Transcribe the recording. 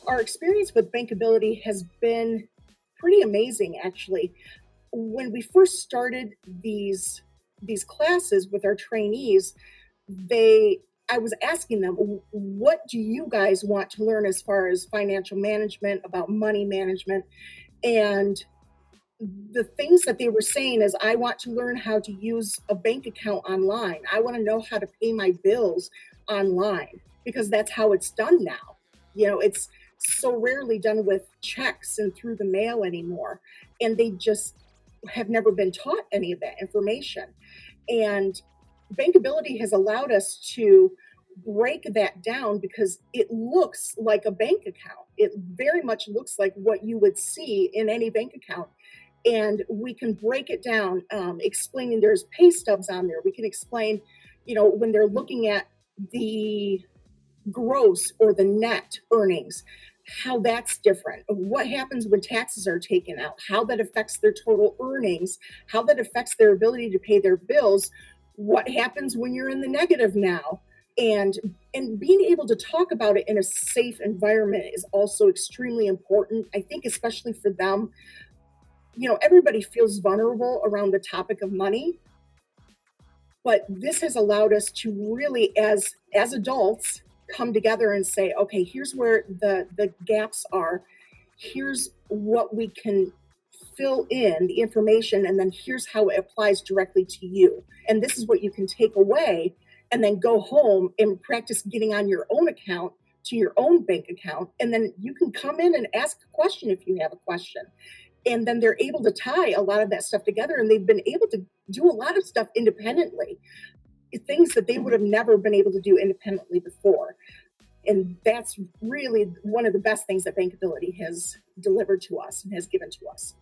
Our experience with Bankability has been pretty amazing, actually. When we first started these classes with our trainees, they I was asking them, what do you guys want to learn as far as financial management, about money management? And the things that they were saying is, I want to learn how to use a bank account online. I want to know how to pay my bills online because that's how it's done now. It's so rarely done with checks and through the mail anymore. And they just have never been taught any of that information. And bankability has allowed us to break that down because it looks like a bank account. It very much looks like what you would see in any bank account. And we can break it down, explaining there's pay stubs on there. We can explain, when they're looking at the gross or the net earnings, how that's different, what happens when taxes are taken out, how that affects their total earnings, how that affects their ability to pay their bills, what happens when you're in the negative now. And being able to talk about it in a safe environment is also extremely important. I think especially for them, everybody feels vulnerable around the topic of money, but this has allowed us to really, as adults, come together and say, okay, here's where the gaps are. Here's what we can fill in the information, and then here's how it applies directly to you. And this is what you can take away and then go home and practice getting on your own account to your own bank account. And then you can come in and ask a question if you have a question. And then they're able to tie a lot of that stuff together, and they've been able to do a lot of stuff independently, things that they would have never been able to do independently before. And that's really one of the best things that Bankability has delivered to us and has given to us.